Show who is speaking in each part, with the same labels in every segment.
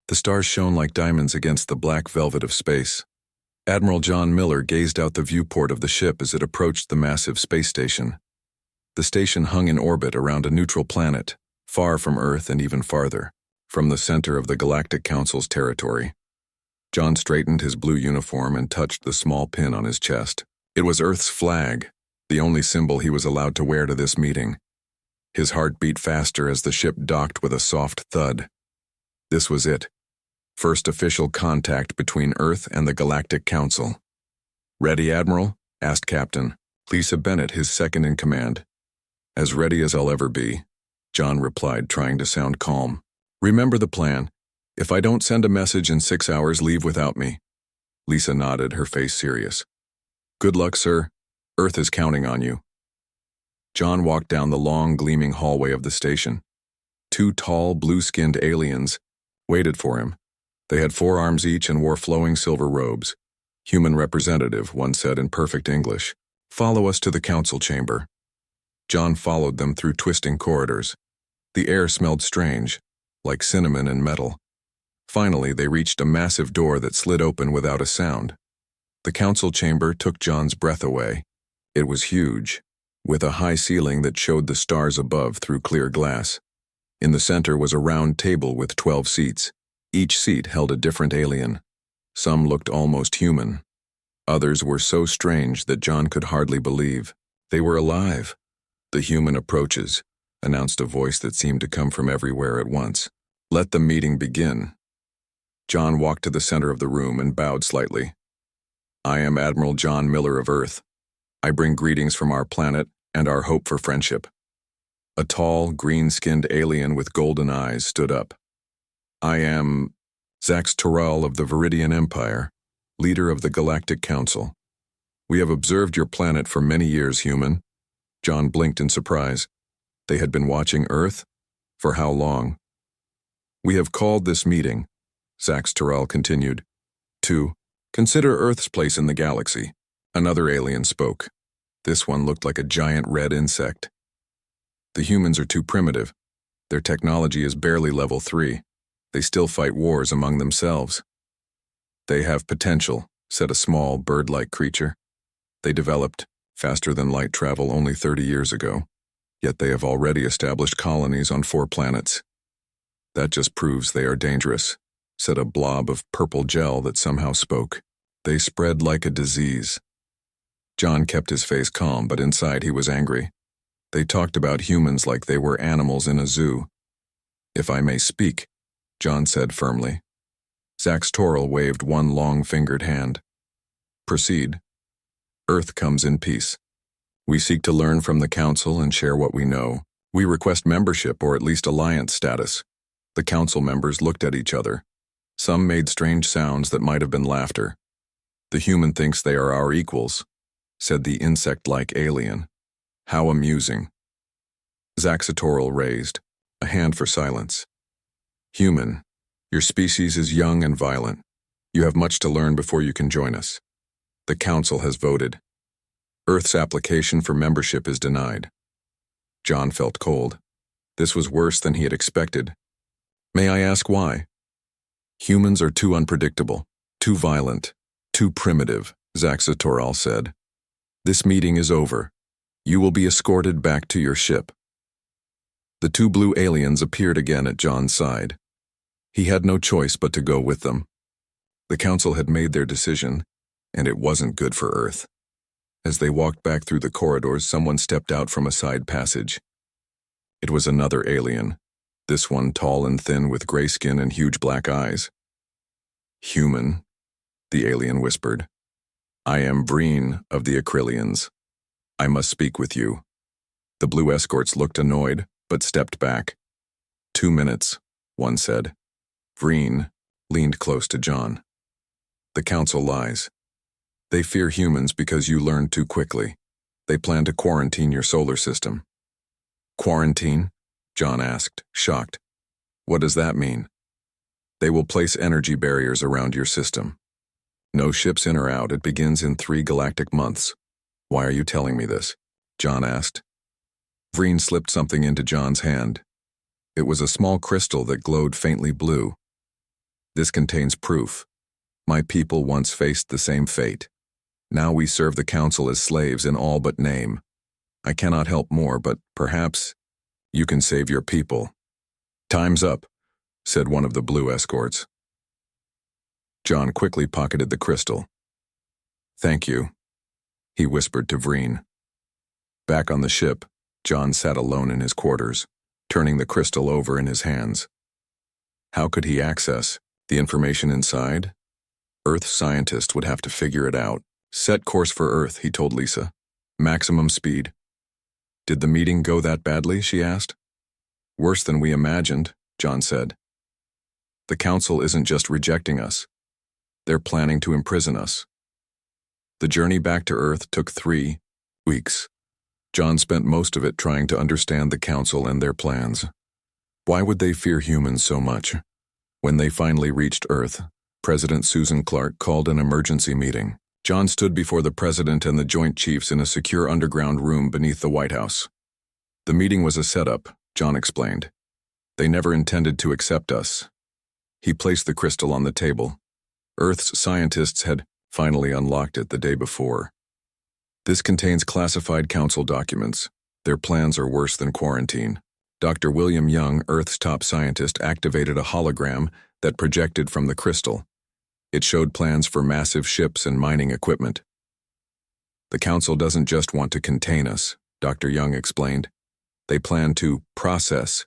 Speaker 1: The stars shone like diamonds against the black velvet of space. Admiral John Miller gazed out the viewport of the ship as it approached the massive space station. The station hung in orbit around a neutral planet, far from Earth and even farther, from the center of the Galactic Council's territory. John straightened his blue uniform and touched the small pin on his chest. It was Earth's flag, the only symbol he was allowed to wear to this meeting. His heart beat faster as the ship docked with a soft thud. This was it. First official contact between Earth and the Galactic Council. "Ready, Admiral?" asked Captain Lisa Bennett, his second in command. "As ready as I'll ever be," John replied, trying to sound calm. "Remember the plan. If I don't send a message in 6 hours, leave without me." Lisa nodded, her face serious. "Good luck, sir. Earth is counting on you." John walked down the long, gleaming hallway of the station. 2 tall, blue-skinned aliens waited for him. They had 4 arms each and wore flowing silver robes. "Human representative," one said in perfect English. "Follow us to the council chamber." John followed them through twisting corridors. The air smelled strange, like cinnamon and metal. Finally, they reached a massive door that slid open without a sound. The council chamber took John's breath away. It was huge, with a high ceiling that showed the stars above through clear glass. In the center was a round table with 12 seats. Each seat held a different alien. Some looked almost human. Others were so strange that John could hardly believe. They were alive. "The human approaches," announced a voice that seemed to come from everywhere at once. "Let the meeting begin." John walked to the center of the room and bowed slightly. "I am Admiral John Miller of Earth. I bring greetings from our planet and our hope for friendship." A tall, green-skinned alien with golden eyes stood up. "I am Zax Toral of the Viridian Empire, leader of the Galactic Council. We have observed your planet for many years, human." John blinked in surprise. They had been watching Earth? For how long? "We have called this meeting," Zax Toral continued, "to consider Earth's place in the galaxy." Another alien spoke. This one looked like a giant red insect. "The humans are too primitive. Their technology is barely level 3. They still fight wars among themselves." "They have potential," said a small, bird-like creature. "They developed faster than light travel only 30 years ago, yet they have already established colonies on 4 planets. That just proves they are dangerous," said a blob of purple gel that somehow spoke. "They spread like a disease." John kept his face calm, but inside he was angry. They talked about humans like they were animals in a zoo. "If I may speak," John said firmly. Zax Toral waved one long-fingered hand. "Proceed. Earth comes in peace. We seek to learn from the Council and share what we know. We request membership or at least alliance status." The Council members looked at each other. Some made strange sounds that might have been laughter. "The human thinks they are our equals," said the insect-like alien. "How amusing." Zax Toral raised, a hand for silence. "Human, your species is young and violent. You have much to learn before you can join us. The Council has voted. Earth's application for membership is denied." John felt cold. This was worse than he had expected. "May I ask why?" "Humans are too unpredictable, too violent, too primitive," Zax Toral said. "This meeting is over. You will be escorted back to your ship." The 2 blue aliens appeared again at John's side. He had no choice but to go with them. The Council had made their decision, and it wasn't good for Earth. As they walked back through the corridors, someone stepped out from a side passage. It was another alien, this one tall and thin with gray skin and huge black eyes. "Human," the alien whispered. "I am Vreen of the Acrylians. I must speak with you." The blue escorts looked annoyed, but stepped back. 2 minutes, one said. Vreen leaned close to John. "The Council lies. They fear humans because you learned too quickly. They plan to quarantine your solar system." "Quarantine?" John asked, shocked. "What does that mean?" "They will place energy barriers around your system. No ships in or out. It begins in 3 galactic months." "Why are you telling me this?" John asked. Vreen slipped something into John's hand. It was a small crystal that glowed faintly blue. This contains proof. My people once faced the same fate. Now we serve the council as slaves in all but name. I cannot help more, but perhaps you can save your people. Time's up, said one of the blue escorts. John quickly pocketed the crystal. Thank you, he whispered to Vreen. Back on the ship, John sat alone in his quarters, turning the crystal over in his hands. How could he access the information inside? Earth scientists would have to figure it out. Set course for Earth, he told Lisa. Maximum speed. Did the meeting go that badly, she asked. Worse than we imagined, John said. The council isn't just rejecting us. They're planning to imprison us. The journey back to Earth took 3 weeks. John spent most of it trying to understand the council and their plans. Why would they fear humans so much? When they finally reached Earth, President Susan Clark called an emergency meeting. John stood before the president and the Joint Chiefs in a secure underground room beneath the White House. The meeting was a setup, John explained. They never intended to accept us. He placed the crystal on the table. Earth's scientists had finally unlocked it the day before. This contains classified council documents. Their plans are worse than quarantine. Dr. William Young, Earth's top scientist, activated a hologram that projected from the crystal. It showed plans for massive ships and mining equipment. The council doesn't just want to contain us, Dr. Young explained. They plan to process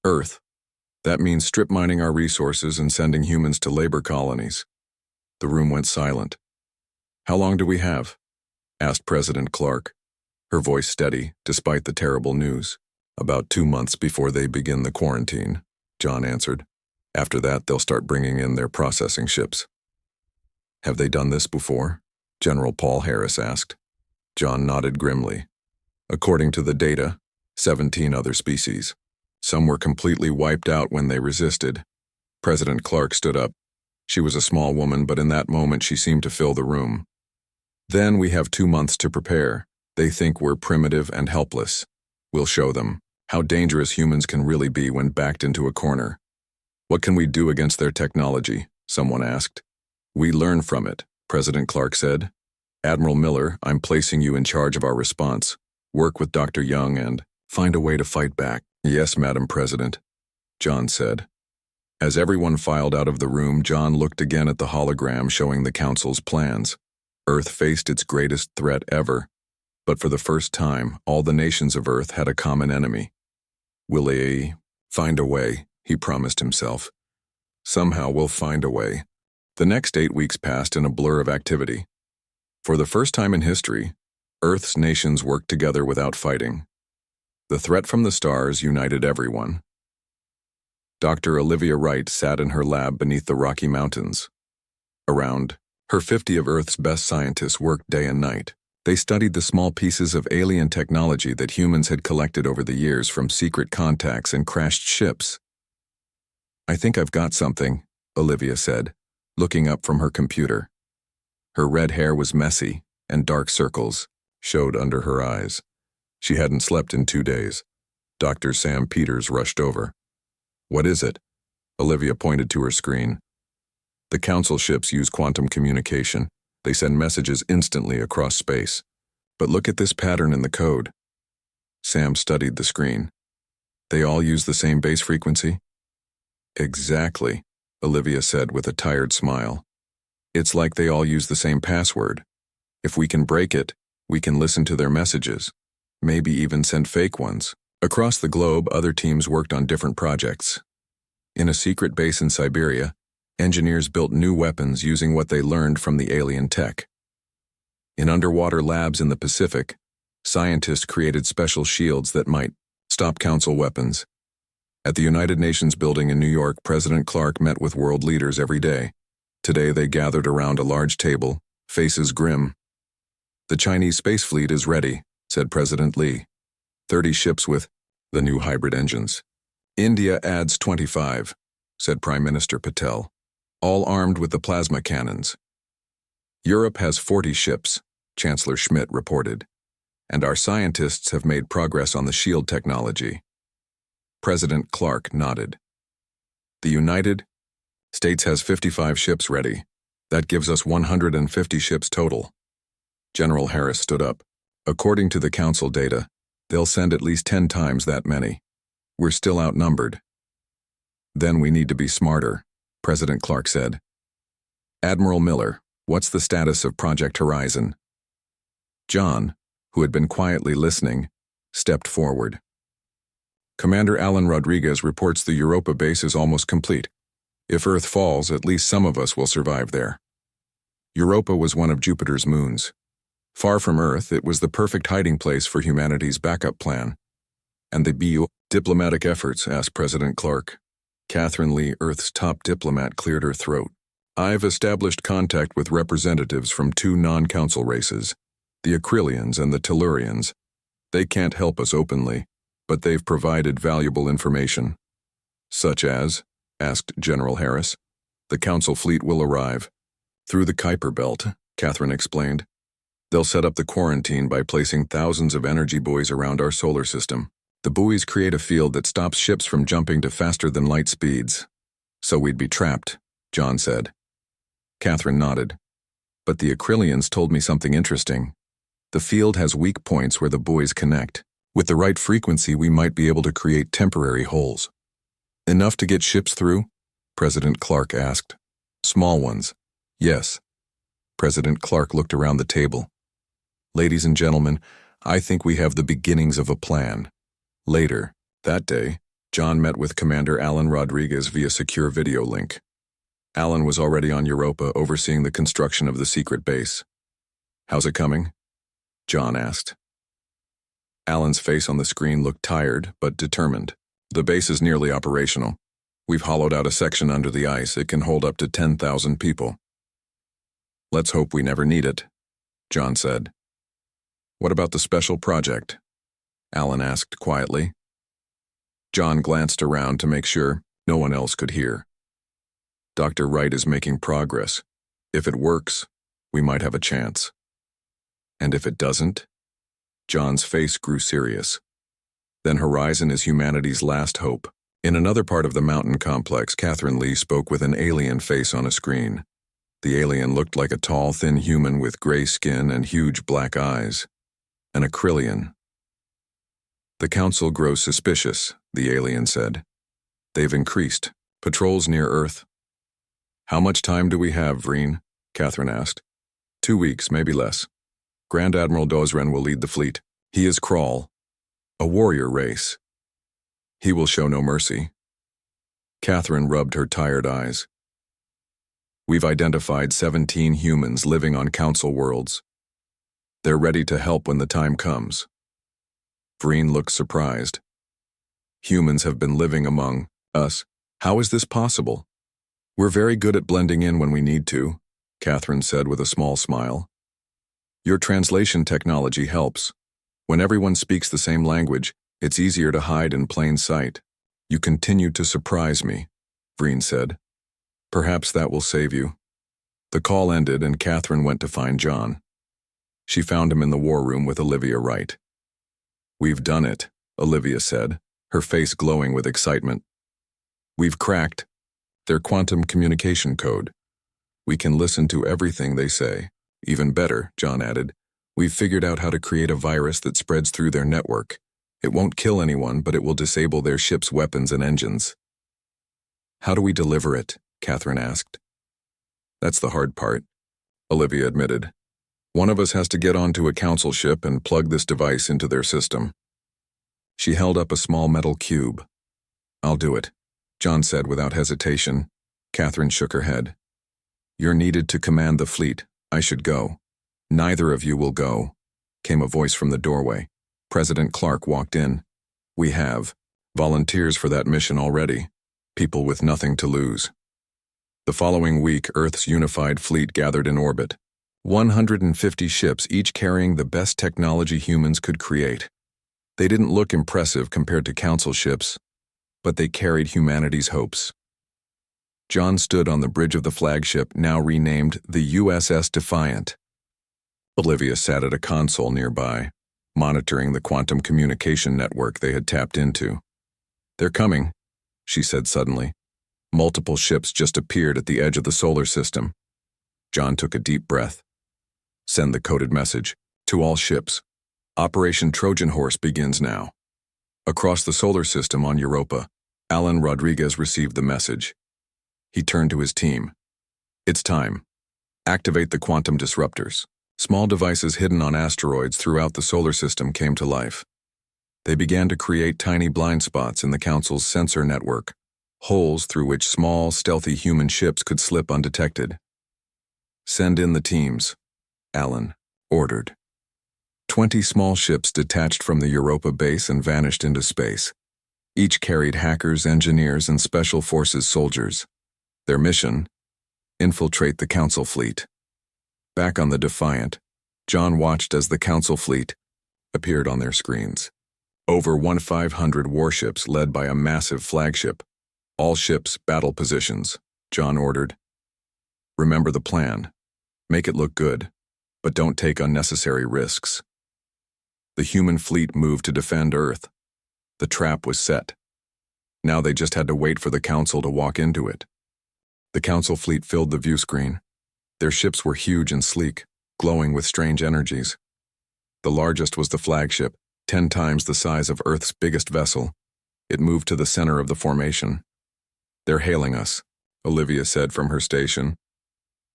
Speaker 1: Earth. That means strip mining our resources and sending humans to labor colonies. The room went silent. How long do we have? Asked President Clark, her voice steady despite the terrible news. About 2 months before they begin the quarantine, John answered. After that, they'll start bringing in their processing ships. Have they done this before? General Paul Harris asked. John nodded grimly. According to the data, 17 other species. Some were completely wiped out when they resisted. President Clark stood up. She was a small woman, but in that moment she seemed to fill the room. Then we have 2 months to prepare. They think we're primitive and helpless. We'll show them how dangerous humans can really be when backed into a corner. What can we do against their technology? Someone asked. We learn from it, President Clark said. Admiral Miller, I'm placing you in charge of our response. Work with Dr. Young and find a way to fight back. Yes, Madam President, John said. As everyone filed out of the room, John looked again at the hologram showing the council's plans. Earth faced its greatest threat ever, but for the first time, all the nations of Earth had a common enemy. Will they find a way, he promised himself. Somehow we'll find a way. The next 8 weeks passed in a blur of activity. For the first time in history, Earth's nations worked together without fighting. The threat from the stars united everyone. Dr. Olivia Wright sat in her lab beneath the Rocky Mountains. Around her 50 of Earth's best scientists worked day and night. They studied the small pieces of alien technology that humans had collected over the years from secret contacts and crashed ships. I think I've got something, Olivia said, looking up from her computer. Her red hair was messy, and dark circles showed under her eyes. She hadn't slept in 2 days. Dr. Sam Peters rushed over. What is it? Olivia pointed to her screen. The council ships use quantum communication. They send messages instantly across space. But look at this pattern in the code. Sam studied the screen. They all use the same base frequency? Exactly, Olivia said with a tired smile. It's like they all use the same password. If we can break it, we can listen to their messages. Maybe even send fake ones. Across the globe, other teams worked on different projects. In a secret base in Siberia, engineers built new weapons using what they learned from the alien tech. In underwater labs in the Pacific, scientists created special shields that might stop council weapons. At the United Nations building in New York, President Clark met with world leaders every day. Today they gathered around a large table, faces grim. The Chinese space fleet is ready, said President Lee. 30 ships with the new hybrid engines. India adds 25, said Prime Minister Patel, all armed with the plasma cannons. Europe has 40 ships, Chancellor Schmidt reported, and our scientists have made progress on the shield technology. President Clark nodded. The United States has 55 ships ready. That gives us 150 ships total. General Harris stood up. According to the Council data, they'll send at least 10 times that many. We're still outnumbered. Then we need to be smarter, President Clark said. Admiral Miller, what's the status of Project Horizon? John, who had been quietly listening, stepped forward. Commander Alan Rodriguez reports the Europa base is almost complete. If Earth falls, at least some of us will survive there. Europa was one of Jupiter's moons. Far from Earth, it was the perfect hiding place for humanity's backup plan. And the diplomatic efforts, asked President Clark. Catherine Lee, Earth's top diplomat, cleared her throat. I've established contact with representatives from 2 non-council races, the Acrylians and the Tellurians. They can't help us openly, but they've provided valuable information. Such as, asked General Harris. The Council fleet will arrive. Through the Kuiper Belt, Catherine explained. They'll set up the quarantine by placing thousands of energy buoys around our solar system. The buoys create a field that stops ships from jumping to faster-than-light speeds. So we'd be trapped, John said. Catherine nodded. But the Acrylians told me something interesting. The field has weak points where the buoys connect. With the right frequency, we might be able to create temporary holes. Enough to get ships through? President Clark asked. Small ones. Yes. President Clark looked around the table. Ladies and gentlemen, I think we have the beginnings of a plan. Later, that day, John met with Commander Alan Rodriguez via secure video link. Alan was already on Europa overseeing the construction of the secret base. How's it coming? John asked. Alan's face on the screen looked tired but determined. The base is nearly operational. We've hollowed out a section under the ice. It can hold up to 10,000 people. Let's hope we never need it, John said. What about the special project? Alan asked quietly. John glanced around to make sure no one else could hear. Dr. Wright is making progress. If it works, we might have a chance. And if it doesn't? John's face grew serious. Then Horizon is humanity's last hope. In another part of the mountain complex, Catherine Lee spoke with an alien face on a screen. The alien looked like a tall, thin human with gray skin and huge black eyes. An Acrylian. The Council grows suspicious, the alien said. They've increased. Patrols near Earth. How much time do we have, Vreen? Catherine asked. 2 weeks, maybe less. Grand Admiral Dozren will lead the fleet. He is Kral, a warrior race. He will show no mercy. Catherine rubbed her tired eyes. We've identified 17 humans living on Council worlds. They're ready to help when the time comes. Vreen looked surprised. Humans have been living among us. How is this possible? We're very good at blending in when we need to, Catherine said with a small smile. Your translation technology helps. When everyone speaks the same language, it's easier to hide in plain sight. You continue to surprise me, Vreen said. Perhaps that will save you. The call ended and Catherine went to find John. She found him in the war room with Olivia Wright. We've done it, Olivia said, her face glowing with excitement. We've cracked their quantum communication code. We can listen to everything they say. Even better, John added, we've figured out how to create a virus that spreads through their network. It won't kill anyone, but it will disable their ship's weapons and engines. How do we deliver it? Catherine asked. That's the hard part, Olivia admitted. One of us has to get onto a council ship and plug this device into their system. She held up a small metal cube. I'll do it, John said without hesitation. Catherine shook her head. You're needed to command the fleet. I should go. Neither of you will go, came a voice from the doorway. President Clark walked in. We have volunteers for that mission already. People with nothing to lose. The following week, Earth's unified fleet gathered in orbit. 150 ships, each carrying the best technology humans could create. They didn't look impressive compared to council ships, but they carried humanity's hopes. John stood on the bridge of the flagship, now renamed the USS Defiant. Olivia sat at a console nearby, monitoring the quantum communication network they had tapped into. They're coming, she said suddenly. Multiple ships just appeared at the edge of the solar system. John took a deep breath. Send the coded message. To all ships. Operation Trojan Horse begins now. Across the solar system on Europa, Alan Rodriguez received the message. He turned to his team. It's time. Activate the quantum disruptors. Small devices hidden on asteroids throughout the solar system came to life. They began to create tiny blind spots in the Council's sensor network, holes through which small, stealthy human ships could slip undetected. Send in the teams, Alan ordered. 20 small ships detached from the Europa base and vanished into space. Each carried hackers, engineers, and special forces soldiers. Their mission? Infiltrate the Council fleet. Back on the Defiant, John watched as the Council fleet appeared on their screens. Over 1,500 warships led by a massive flagship. All ships, battle positions, John ordered. Remember the plan. Make it look good, but don't take unnecessary risks. The human fleet moved to defend Earth. The trap was set. Now they just had to wait for the Council to walk into it. The Council fleet filled the view screen. Their ships were huge and sleek, glowing with strange energies. The largest was the flagship, 10 times the size of Earth's biggest vessel. It moved to the center of the formation. They're hailing us, Olivia said from her station.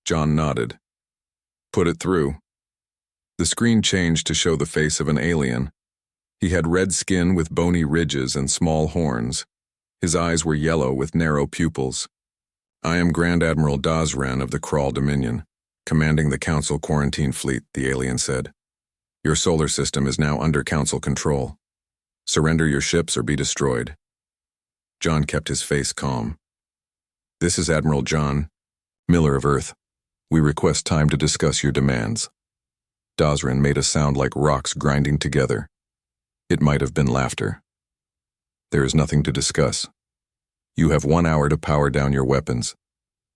Speaker 1: John nodded. Put it through. The screen changed to show the face of an alien. He had red skin with bony ridges and small horns. His eyes were yellow with narrow pupils. I am Grand Admiral Dazran of the Kral Dominion, commanding the Council quarantine fleet, the alien said. Your solar system is now under Council control. Surrender your ships or be destroyed. John kept his face calm. This is Admiral John Miller of Earth. We request time to discuss your demands. Dazran made a sound like rocks grinding together. It might have been laughter. There is nothing to discuss. You have 1 hour to power down your weapons.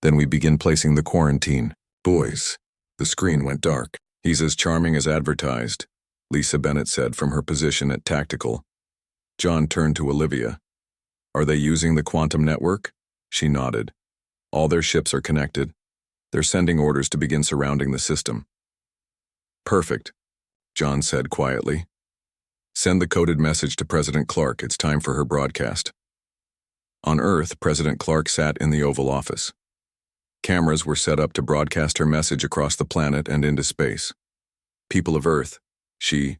Speaker 1: Then we begin placing the quarantine. Boys. The screen went dark. He's as charming as advertised, Lisa Bennett said from her position at Tactical. John turned to Olivia. Are they using the quantum network? She nodded. All their ships are connected. They're sending orders to begin surrounding the system. Perfect, John said quietly. Send the coded message to President Clark. It's time for her broadcast. On Earth, President Clark sat in the Oval Office. Cameras were set up to broadcast her message across the planet and into space. People of Earth, she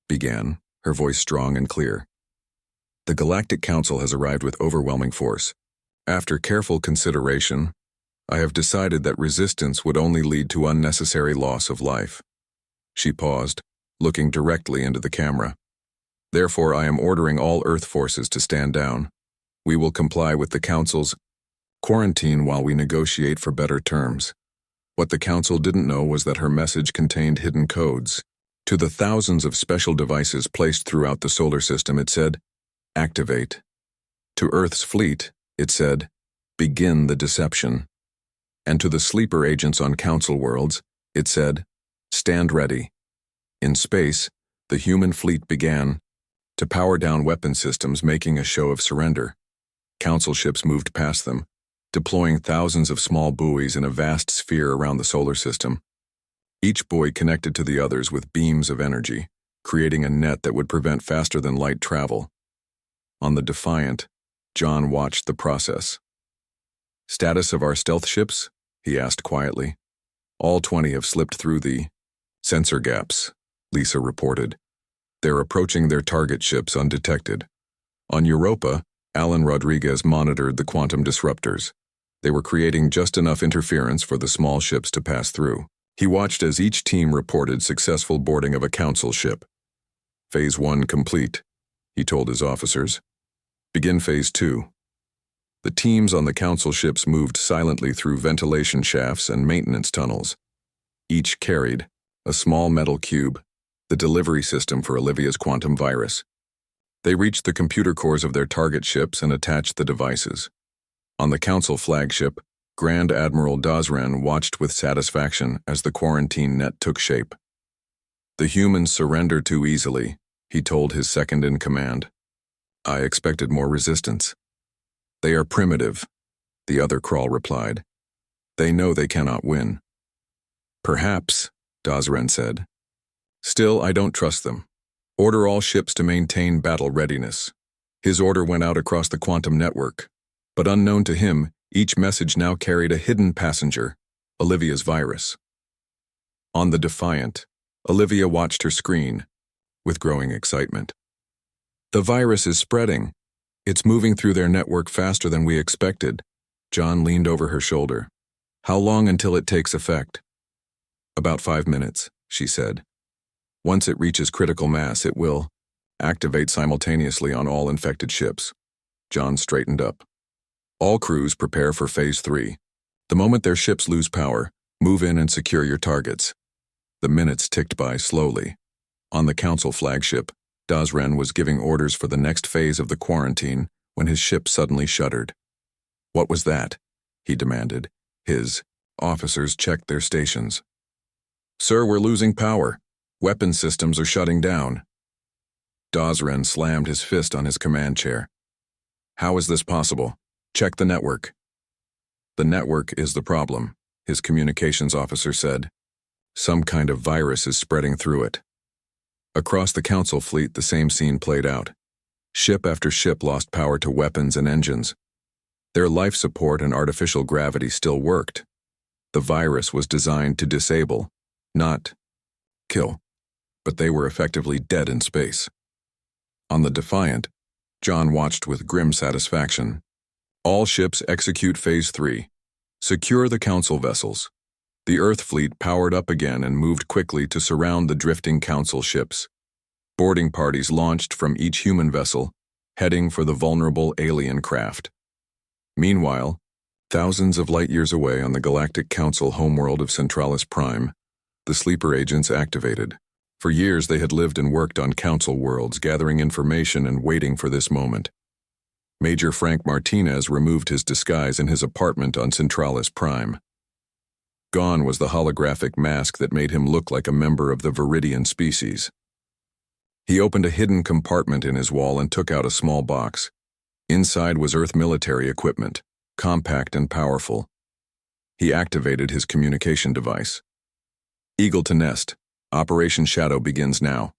Speaker 1: began, her voice strong and clear. The Galactic Council has arrived with overwhelming force. After careful consideration, I have decided that resistance would only lead to unnecessary loss of life. She paused, looking directly into the camera. Therefore, I am ordering all Earth forces to stand down. We will comply with the Council's quarantine while we negotiate for better terms. What the Council didn't know was that her message contained hidden codes. To the thousands of special devices placed throughout the solar system, it said, activate. To Earth's fleet, it said, begin the deception. And to the sleeper agents on Council worlds, it said, stand ready. In space, the human fleet began to power down weapon systems, making a show of surrender. Council ships moved past them, deploying thousands of small buoys in a vast sphere around the solar system. Each buoy connected to the others with beams of energy, creating a net that would prevent faster-than-light travel. On the Defiant, John watched the process. Status of our stealth ships? He asked quietly. All 20 have slipped through the sensor gaps, Lisa reported. They're approaching their target ships undetected. On Europa, Alan Rodriguez monitored the quantum disruptors. They were creating just enough interference for the small ships to pass through. He watched as each team reported successful boarding of a Council ship. Phase 1 complete, he told his officers. Begin Phase 2. The teams on the Council ships moved silently through ventilation shafts and maintenance tunnels. Each carried a small metal cube, the delivery system for Olivia's quantum virus. They reached the computer cores of their target ships and attached the devices. On the Council flagship, Grand Admiral Dazran watched with satisfaction as the quarantine net took shape. The humans surrender too easily, he told his second-in-command. I expected more resistance. They are primitive. the other Crawl replied. They know they cannot win. Perhaps, Dazren said. Still, I don't trust them. Order all ships to maintain battle readiness. His order went out across the quantum network, but unknown to him, each message now carried a hidden passenger, Olivia's virus. On the Defiant, Olivia watched her screen, with growing excitement. The virus is spreading. It's moving through their network faster than we expected. John leaned over her shoulder. How long until it takes effect? About 5 minutes, she said. Once it reaches critical mass, it will activate simultaneously on all infected ships. John straightened up. All crews prepare for Phase 3. The moment their ships lose power, move in and secure your targets. The minutes ticked by slowly. On the Council flagship, Dazren was giving orders for the next phase of the quarantine when his ship suddenly shuddered. What was that? He demanded. His officers checked their stations. Sir, we're losing power. Weapon systems are shutting down. Dazren slammed his fist on his command chair. How is this possible? Check the network. The network is the problem, his communications officer said. Some kind of virus is spreading through it. Across the Council fleet, the same scene played out. Ship after ship lost power to weapons and engines. Their life support and artificial gravity still worked. The virus was designed to disable, not kill, but they were effectively dead in space. On the Defiant, John watched with grim satisfaction. All ships execute Phase 3. Secure the Council vessels. The Earth fleet powered up again and moved quickly to surround the drifting Council ships. Boarding parties launched from each human vessel, heading for the vulnerable alien craft. Meanwhile, thousands of light-years away on the Galactic Council homeworld of Centralis Prime, the sleeper agents activated. For years they had lived and worked on Council worlds, gathering information and waiting for this moment. Major Frank Martinez removed his disguise in his apartment on Centralis Prime. Gone was the holographic mask that made him look like a member of the Viridian species. He opened a hidden compartment in his wall and took out a small box. Inside was Earth military equipment, compact and powerful. He activated his communication device. Eagle to Nest. Operation Shadow begins now.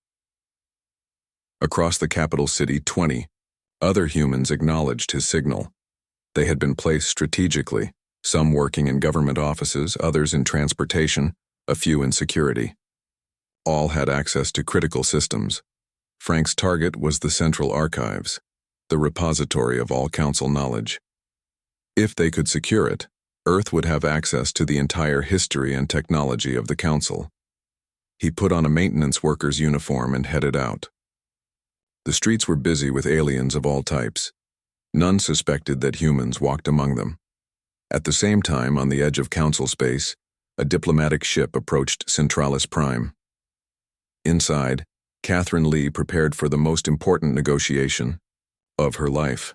Speaker 1: Across the capital city, 20 other humans acknowledged his signal. They had been placed strategically, some working in government offices, others in transportation, a few in security. All had access to critical systems. Frank's target was the Central Archives, the repository of all Council knowledge. If they could secure it, Earth would have access to the entire history and technology of the Council. He put on a maintenance worker's uniform and headed out. The streets were busy with aliens of all types. None suspected that humans walked among them. At the same time, on the edge of Council space, a diplomatic ship approached Centralis Prime. Inside, Catherine Lee prepared for the most important negotiation of her life.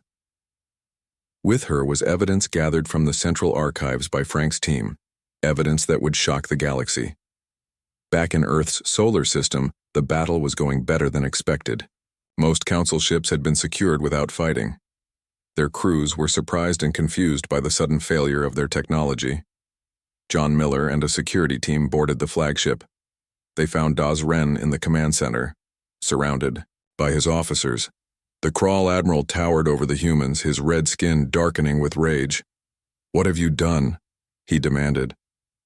Speaker 1: With her was evidence gathered from the Central Archives by Frank's team, evidence that would shock the galaxy. Back in Earth's solar system, the battle was going better than expected. Most Council ships had been secured without fighting. Their crews were surprised and confused by the sudden failure of their technology. John Miller and a security team boarded the flagship. They found Dazren in the command center, surrounded by his officers. The Crawl Admiral towered over the humans, his red skin darkening with rage. "What have you done?" he demanded.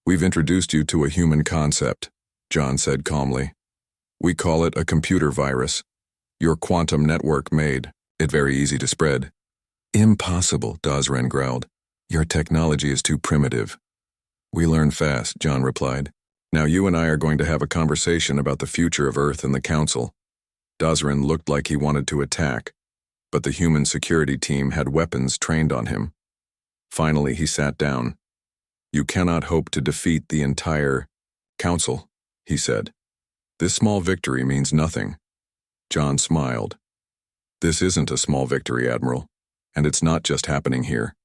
Speaker 1: "We've introduced you to a human concept," John said calmly. "We call it a computer virus. Your quantum network made it very easy to spread." "Impossible," Dazren growled. "Your technology is too primitive." "We learn fast," John replied. "Now you and I are going to have a conversation about the future of Earth and the Council." Dazren looked like he wanted to attack, but the human security team had weapons trained on him. Finally, he sat down. "You cannot hope to defeat the entire Council," he said. "This small victory means nothing." John smiled. "This isn't a small victory, Admiral, and it's not just happening here."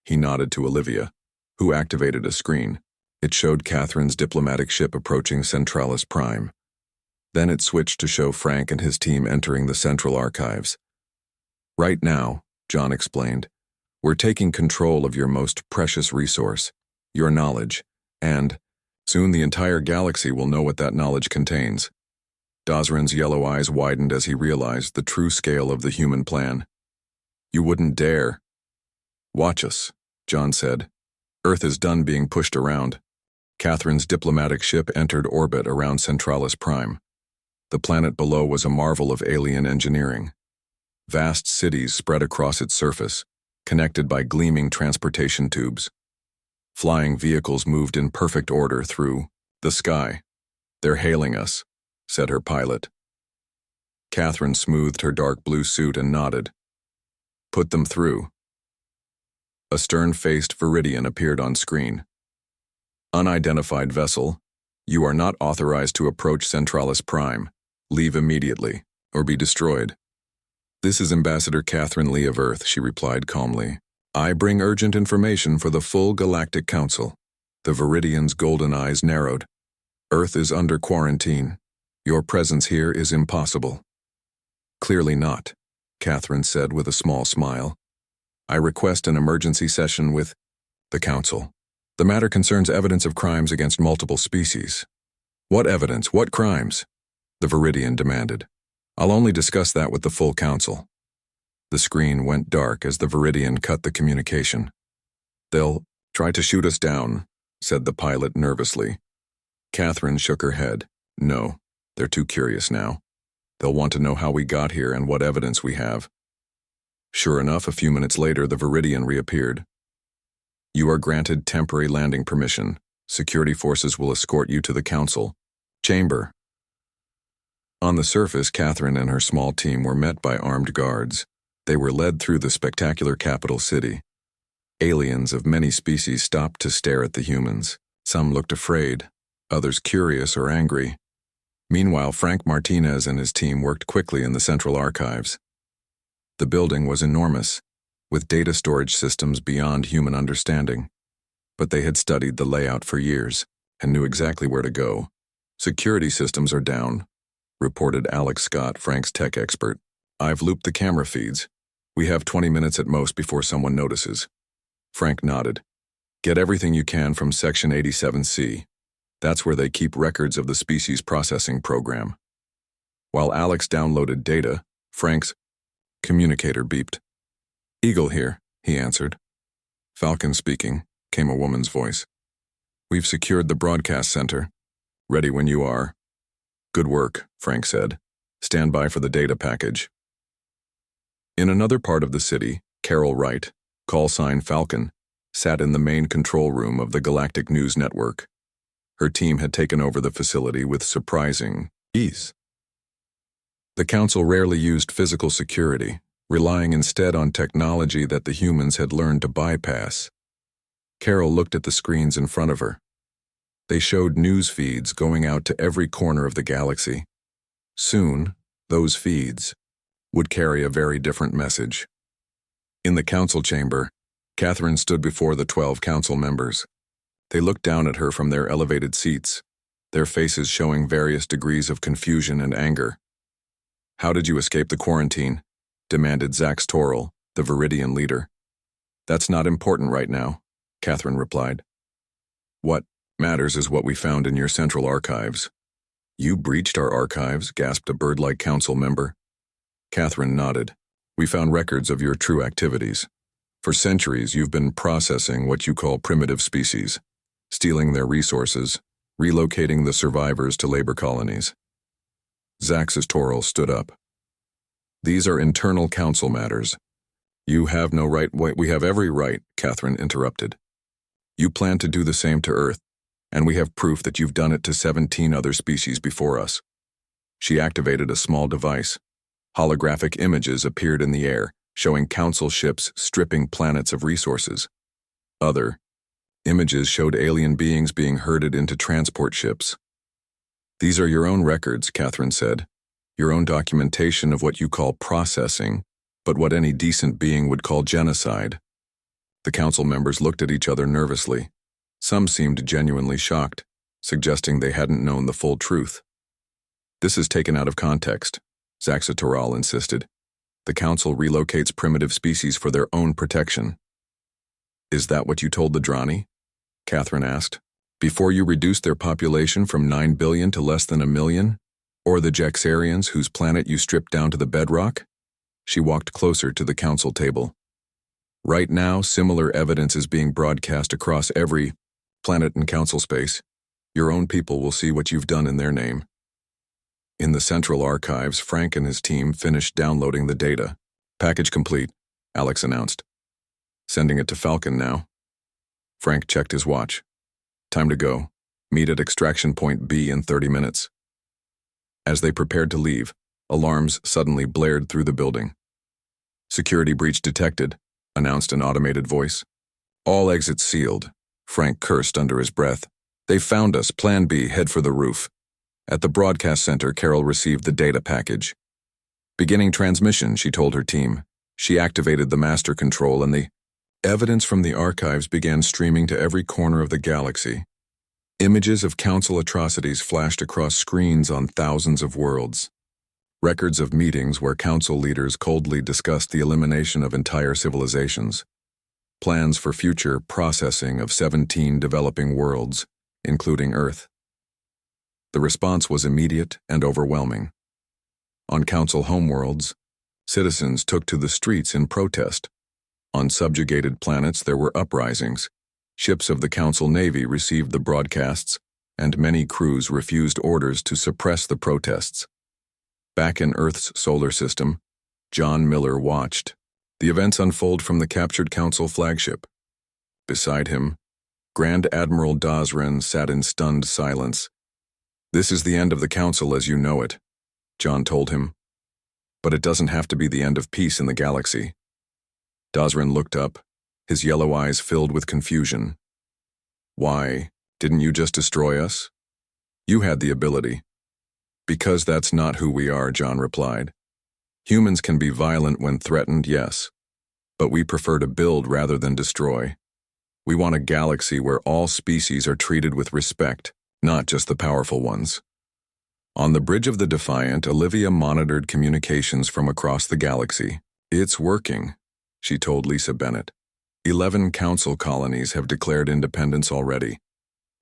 Speaker 1: He nodded to Olivia, who activated a screen. It showed Catherine's diplomatic ship approaching Centralis Prime. Then it switched to show Frank and his team entering the Central Archives. "Right now," John explained, We're taking control of your most precious resource, your knowledge, and soon the entire galaxy will know what that knowledge contains. Dosran's yellow eyes widened as he realized the true scale of the human plan. You wouldn't dare. Watch us, John said. Earth is done being pushed around. Catherine's diplomatic ship entered orbit around Centralis Prime. The planet below was a marvel of alien engineering. Vast cities spread across its surface, connected by gleaming transportation tubes. Flying vehicles moved in perfect order through the sky. They're hailing us, said her pilot. Catherine smoothed her dark blue suit and nodded. Put them through. A stern-faced Viridian appeared on screen. Unidentified vessel, you are not authorized to approach Centralis Prime. Leave immediately, or be destroyed. This is Ambassador Catherine Lee of Earth, she replied calmly. I bring urgent information for the full Galactic Council. The Viridian's golden eyes narrowed. Earth is under quarantine. Your presence here is impossible. Clearly not, Catherine said with a small smile. I request an emergency session with the Council. The matter concerns evidence of crimes against multiple species. What evidence? What crimes? The Viridian demanded. I'll only discuss that with the full Council. The screen went dark as the Viridian cut the communication. They'll try to shoot us down, said the pilot nervously. Catherine shook her head. No, they're too curious now. They'll want to know how we got here and what evidence we have. Sure enough, a few minutes later, the Viridian reappeared. You are granted temporary landing permission. Security forces will escort you to the Council chamber. On the surface, Catherine and her small team were met by armed guards. They were led through the spectacular capital city. Aliens of many species stopped to stare at the humans. Some looked afraid, others curious or angry. Meanwhile, Frank Martinez and his team worked quickly in the central archives. The building was enormous, with data storage systems beyond human understanding. But they had studied the layout for years and knew exactly where to go. Security systems are down, reported Alex Scott, Frank's tech expert. I've looped the camera feeds. We have 20 minutes at most before someone notices. Frank nodded. Get everything you can from Section 87C. That's where they keep records of the species processing program. While Alex downloaded data, Frank's communicator beeped. Eagle here, he answered. Falcon speaking, came a woman's voice. We've secured the broadcast center. Ready when you are. Good work, Frank said. Stand by for the data package. In another part of the city, Carol Wright, call sign Falcon, sat in the main control room of the Galactic News Network. Her team had taken over the facility with surprising ease. The Council rarely used physical security, relying instead on technology that the humans had learned to bypass. Carol looked at the screens in front of her. They showed news feeds going out to every corner of the galaxy. Soon, those feeds would carry a very different message. In the council chamber, Catherine stood before the 12 council members. They looked down at her from their elevated seats, their faces showing various degrees of confusion and anger. How did you escape the quarantine? Demanded Zax Toril, the Viridian leader. That's not important right now, Catherine replied. What matters is what we found in your central archives. You breached our archives, gasped a bird-like council member. Catherine nodded. We found records of your true activities. For centuries, you've been processing what you call primitive species, stealing their resources, relocating the survivors to labor colonies. Zax's Toril stood up. These are internal council matters. You have no right. We have every right, Catherine interrupted. You plan to do the same to Earth, and we have proof that you've done it to 17 other species before us. She activated a small device. Holographic images appeared in the air, showing council ships stripping planets of resources. Other images showed alien beings being herded into transport ships. These are your own records, Catherine said. Your own documentation of what you call processing, but what any decent being would call genocide. The council members looked at each other nervously. Some seemed genuinely shocked, suggesting they hadn't known the full truth. This is taken out of context, Zaxa Toril insisted. The council relocates primitive species for their own protection, Is that what you told the Drani? Catherine asked. Before you reduced their population from 9 billion to less than 1 million? Or the Jaxarians whose planet you stripped down to the bedrock? She walked closer to the council table. Right now, similar evidence is being broadcast across every planet in council space. Your own people will see what you've done in their name. In the central archives, Frank and his team finished downloading the data. Package complete, Alex announced. Sending it to Falcon now. Frank checked his watch. Time to go. Meet at extraction point B in 30 minutes. As they prepared to leave, alarms suddenly blared through the building. Security breach detected, announced an automated voice. All exits sealed. Frank cursed under his breath. They found us. Plan B, head for the roof. At the broadcast center, Carol received the data package. Beginning transmission, she told her team. She activated the master control and the evidence from the archives began streaming to every corner of the galaxy. Images of council atrocities flashed across screens on thousands of worlds. Records of meetings where council leaders coldly discussed the elimination of entire civilizations. Plans for future processing of 17 developing worlds, including Earth. The response was immediate and overwhelming. On council homeworlds, citizens took to the streets in protest. On subjugated planets, there were uprisings. Ships of the council navy received the broadcasts, and many crews refused orders to suppress the protests. Back in Earth's solar system, John Miller watched the events unfold from the captured council flagship. Beside him, Grand Admiral Dazren sat in stunned silence. This is the end of the council as you know it, John told him. But it doesn't have to be the end of peace in the galaxy. Dazren looked up, his yellow eyes filled with confusion. Why, didn't you just destroy us? You had the ability. Because that's not who we are, John replied. Humans can be violent when threatened, yes. But we prefer to build rather than destroy. We want a galaxy where all species are treated with respect, not just the powerful ones. On the bridge of the Defiant, Olivia monitored communications from across the galaxy. It's working, she told Lisa Bennett. 11 council colonies have declared independence already.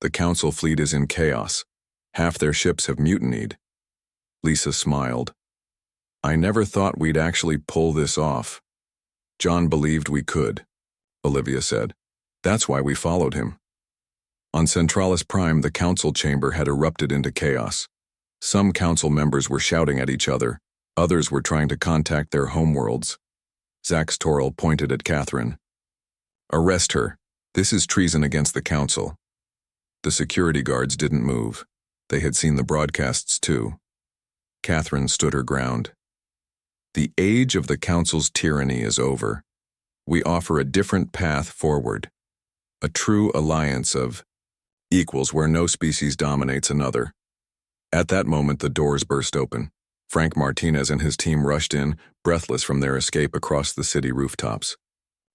Speaker 1: The council fleet is in chaos. Half their ships have mutinied. Lisa smiled. I never thought we'd actually pull this off. John believed we could, Olivia said. That's why we followed him. On Centralis Prime, the council chamber had erupted into chaos. Some council members were shouting at each other. Others were trying to contact their homeworlds. Zax Toril pointed at Catherine. Arrest her. This is treason against the council. The security guards didn't move. They had seen the broadcasts too. Catherine stood her ground. The age of the council's tyranny is over. We offer a different path forward. A true alliance of equals where no species dominates another. At that moment, the doors burst open. Frank Martinez and his team rushed in, breathless from their escape across the city rooftops.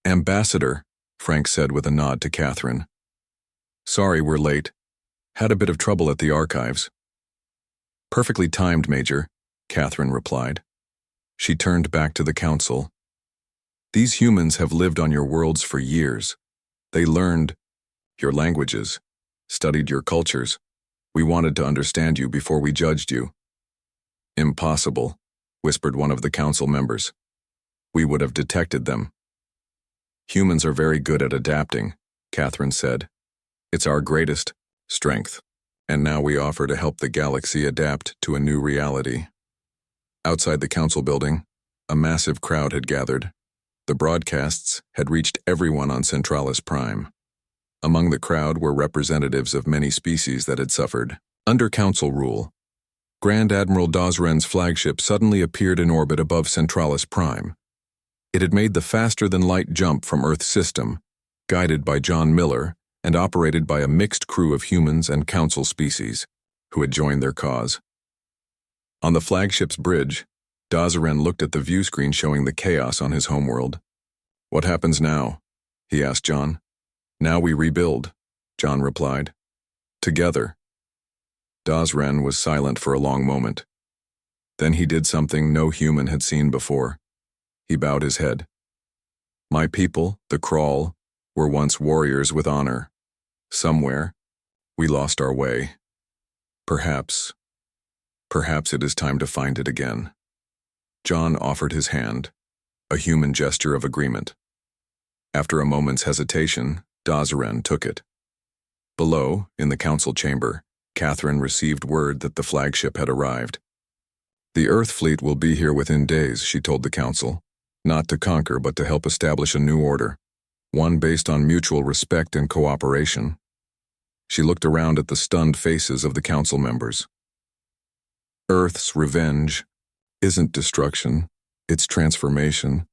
Speaker 1: Ambassador, Frank said with a nod to Catherine. Sorry we're late. Had a bit of trouble at the archives. Perfectly timed, Major, Catherine replied. She turned back to the council. These humans have lived on your worlds for years. They learned your languages, studied your cultures. We wanted to understand you before we judged you. Impossible, whispered one of the council members. We would have detected them. Humans are very good at adapting, Catherine said. It's our greatest strength, and now we offer to help the galaxy adapt to a new reality. Outside the council building, a massive crowd had gathered. The broadcasts had reached everyone on Centralis Prime. Among the crowd were representatives of many species that had suffered. Under council rule, Grand Admiral Dazren's flagship suddenly appeared in orbit above Centralis Prime. It had made the faster-than-light jump from Earth's system, guided by John Miller and operated by a mixed crew of humans and council species, who had joined their cause. On the flagship's bridge, Dazren looked at the view screen showing the chaos on his homeworld. What happens now? He asked John. Now we rebuild, John replied. Together. Dazren was silent for a long moment. Then he did something no human had seen before. He bowed his head. My people, the Crawl, were once warriors with honor. Somewhere, we lost our way. Perhaps it is time to find it again. John offered his hand, a human gesture of agreement. After a moment's hesitation, Dazaren took it. Below, in the council chamber, Catherine received word that the flagship had arrived. The Earth fleet will be here within days, she told the council, not to conquer but to help establish a new order, one based on mutual respect and cooperation. She looked around at the stunned faces of the council members. Earth's revenge isn't destruction, it's transformation.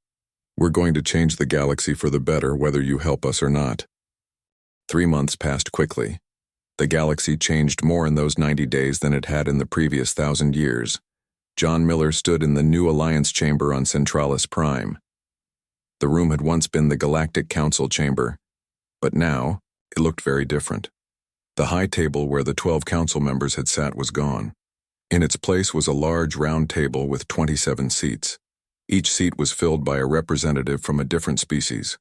Speaker 1: We're going to change the galaxy for the better, whether you help us or not. 3 months passed quickly. The galaxy changed more in those 90 days than it had in the previous 1,000 years. John Miller stood in the new Alliance chamber on Centralis Prime. The room had once been the Galactic Council chamber, but now it looked very different. The high table where the 12 council members had sat was gone. In its place was a large round table with 27 seats. Each seat was filled by a representative from a different species.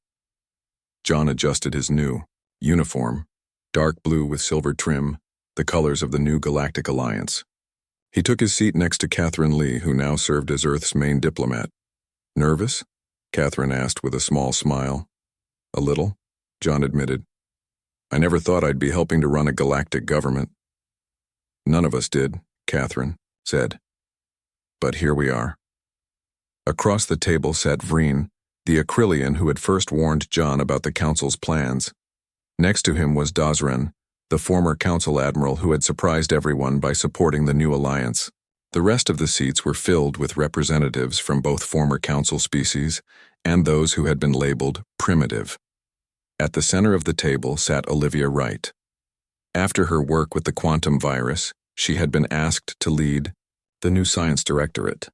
Speaker 1: John adjusted his new uniform, dark blue with silver trim, the colors of the new Galactic Alliance. He took his seat next to Catherine Lee, who now served as Earth's main diplomat. Nervous? Catherine asked with a small smile. A little, John admitted. I never thought I'd be helping to run a galactic government. None of us did, Catherine said. But here we are. Across the table sat Vreen, the Acrylian who had first warned John about the council's plans. Next to him was Dazaren, the former council admiral who had surprised everyone by supporting the new alliance. The rest of the seats were filled with representatives from both former council species and those who had been labeled primitive. At the center of the table sat Olivia Wright. After her work with the quantum virus, she had been asked to lead the new science directorate,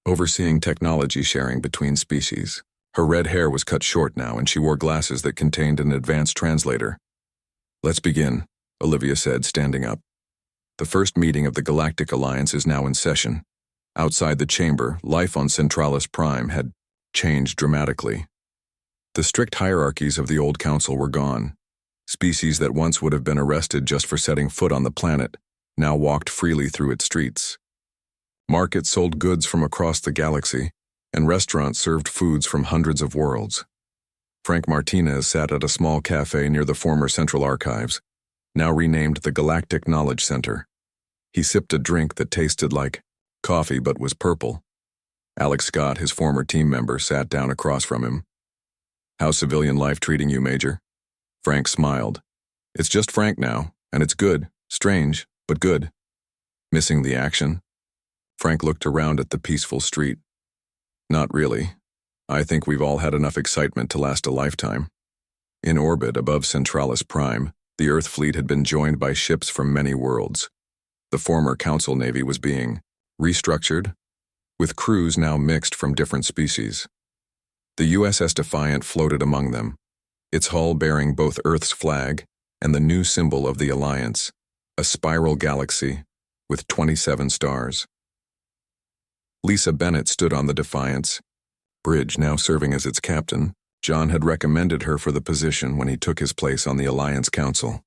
Speaker 1: overseeing technology sharing between species. Her red hair was cut short now, and she wore glasses that contained an advanced translator. Let's begin, Olivia said, standing up. The first meeting of the Galactic Alliance is now in session. Outside the chamber, life on Centralis Prime had changed dramatically. The strict hierarchies of the old council were gone. Species that once would have been arrested just for setting foot on the planet now walked freely through its streets. Markets sold goods from across the galaxy, and restaurants served foods from hundreds of worlds. Frank Martinez sat at a small cafe near the former Central Archives, now renamed the Galactic Knowledge Center. He sipped a drink that tasted like coffee but was purple. Alex Scott, his former team member, sat down across from him. How's civilian life treating you, Major? Frank smiled. It's just Frank now, and it's good. Strange, but good. Missing the action? Frank looked around at the peaceful street. Not really. I think we've all had enough excitement to last a lifetime. In orbit above Centralis Prime, the Earth fleet had been joined by ships from many worlds. The former Council Navy was being restructured, with crews now mixed from different species. The USS Defiant floated among them, its hull bearing both Earth's flag and the new symbol of the Alliance, a spiral galaxy with 27 stars. Lisa Bennett stood on the Defiant's bridge, now serving as its captain. John had recommended her for the position when he took his place on the Alliance Council.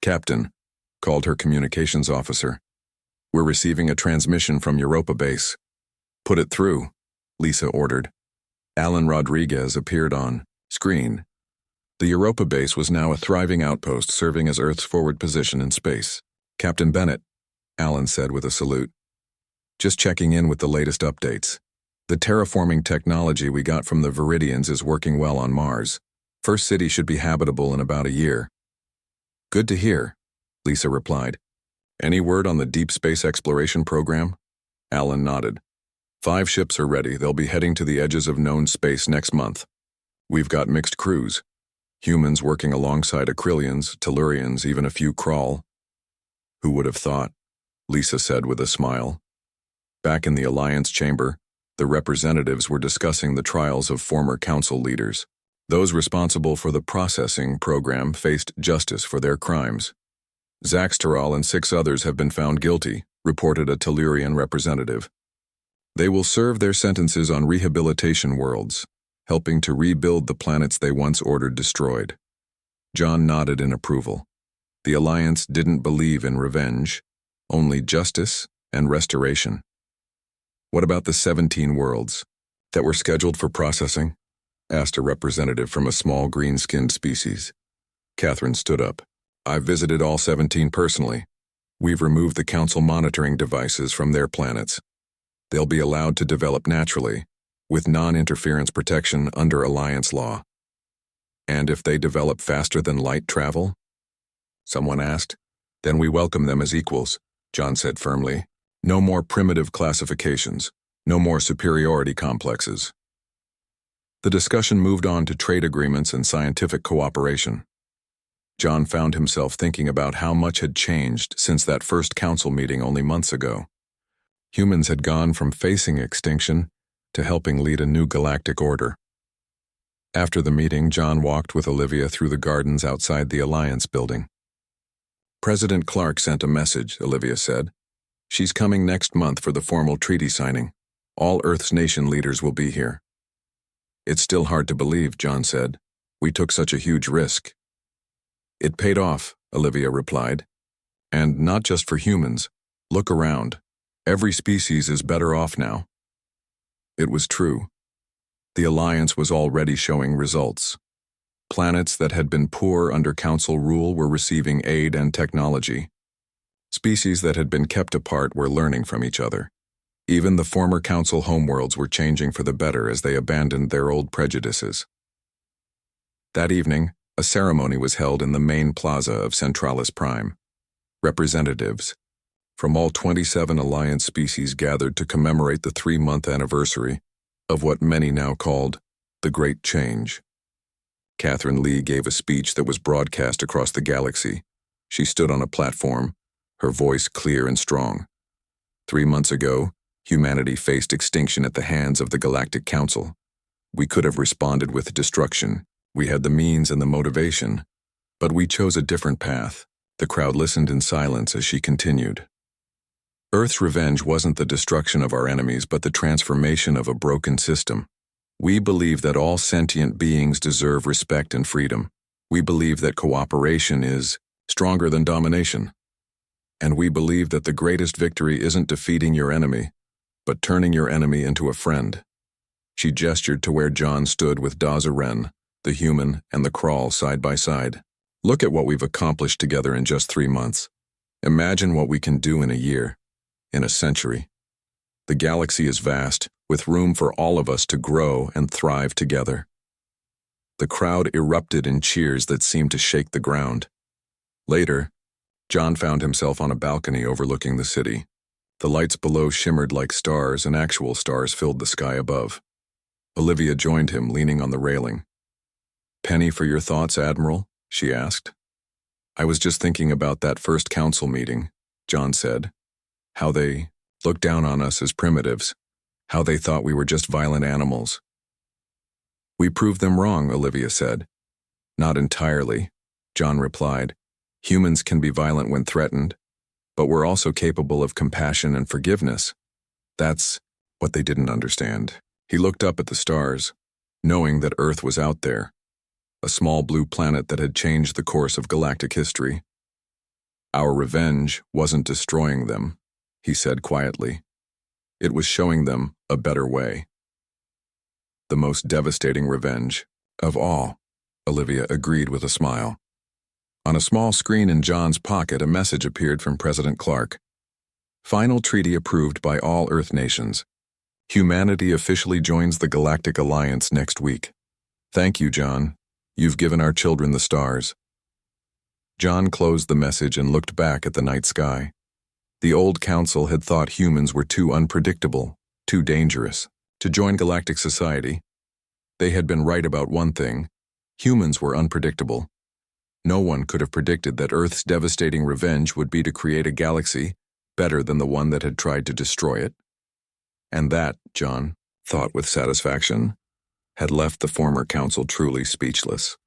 Speaker 1: Captain, called her communications officer. We're receiving a transmission from Europa Base. Put it through, Lisa ordered. Alan Rodriguez appeared on screen. The Europa Base was now a thriving outpost serving as Earth's forward position in space. Captain Bennett, Alan said with a salute. Just checking in with the latest updates. The terraforming technology we got from the Viridians is working well on Mars. First city should be habitable in about a year. Good to hear, Lisa replied. Any word on the deep space exploration program? Alan nodded. 5 ships are ready. They'll be heading to the edges of known space next month. We've got mixed crews. Humans working alongside Acrylians, Tellurians, even a few Crawl. Who would have thought? Lisa said with a smile. Back in the Alliance chamber, the representatives were discussing the trials of former council leaders. Those responsible for the processing program faced justice for their crimes. Zaxteral and 6 others have been found guilty, reported a Tellurian representative. They will serve their sentences on rehabilitation worlds, helping to rebuild the planets they once ordered destroyed. John nodded in approval. The Alliance didn't believe in revenge, only justice and restoration. What about the 17 worlds that were scheduled for processing? Asked a representative from a small green-skinned species. Catherine stood up. I've visited all 17 personally. We've removed the Council monitoring devices from their planets. They'll be allowed to develop naturally, with non-interference protection under Alliance law. And if they develop faster than light travel? Someone asked. Then we welcome them as equals, John said firmly. No more primitive classifications, no more superiority complexes. The discussion moved on to trade agreements and scientific cooperation. John found himself thinking about how much had changed since that first council meeting only months ago. Humans had gone from facing extinction to helping lead a new galactic order. After the meeting, John walked with Olivia through the gardens outside the Alliance building. President Clark sent a message, Olivia said. She's coming next month for the formal treaty signing. All Earth's nation leaders will be here. It's still hard to believe, John said. We took such a huge risk. It paid off, Olivia replied. And not just for humans. Look around. Every species is better off now. It was true. The Alliance was already showing results. Planets that had been poor under Council rule were receiving aid and technology. Species that had been kept apart were learning from each other. Even the former Council homeworlds were changing for the better as they abandoned their old prejudices. That evening, a ceremony was held in the main plaza of Centralis Prime. Representatives from all 27 Alliance species gathered to commemorate the 3-month anniversary of what many now called the Great Change. Catherine Lee gave a speech that was broadcast across the galaxy. She stood on a platform, her voice clear and strong. 3 months ago, humanity faced extinction at the hands of the Galactic Council. We could have responded with destruction. We had the means and the motivation, but we chose a different path. The crowd listened in silence as she continued. Earth's revenge wasn't the destruction of our enemies, but the transformation of a broken system. We believe that all sentient beings deserve respect and freedom. We believe that cooperation is stronger than domination. And we believe that the greatest victory isn't defeating your enemy, but turning your enemy into a friend. She gestured to where John stood with Daza Ren, the human, and the Crawl side by side. Look at what we've accomplished together in just 3 months. Imagine what we can do in a year, in a century. The galaxy is vast, with room for all of us to grow and thrive together. The crowd erupted in cheers that seemed to shake the ground. Later, John found himself on a balcony overlooking the city. The lights below shimmered like stars, and actual stars filled the sky above. Olivia joined him, leaning on the railing. "Penny for your thoughts, Admiral?" she asked. "I was just thinking about that first council meeting," John said. "How they looked down on us as primitives. How they thought we were just violent animals." "We proved them wrong," Olivia said. "Not entirely," John replied. "Humans can be violent when threatened, but we're also capable of compassion and forgiveness. That's what they didn't understand." He looked up at the stars, knowing that Earth was out there, a small blue planet that had changed the course of galactic history. "Our revenge wasn't destroying them," he said quietly. "It was showing them a better way." "The most devastating revenge of all," Olivia agreed with a smile. On a small screen in John's pocket, a message appeared from President Clark. "Final treaty approved by all Earth nations. Humanity officially joins the Galactic Alliance next week. Thank you, John. You've given our children the stars." John closed the message and looked back at the night sky. The old council had thought humans were too unpredictable, too dangerous to join galactic society. They had been right about one thing: humans were unpredictable. No one could have predicted that Earth's devastating revenge would be to create a galaxy better than the one that had tried to destroy it. And that, John thought with satisfaction, had left the former council truly speechless.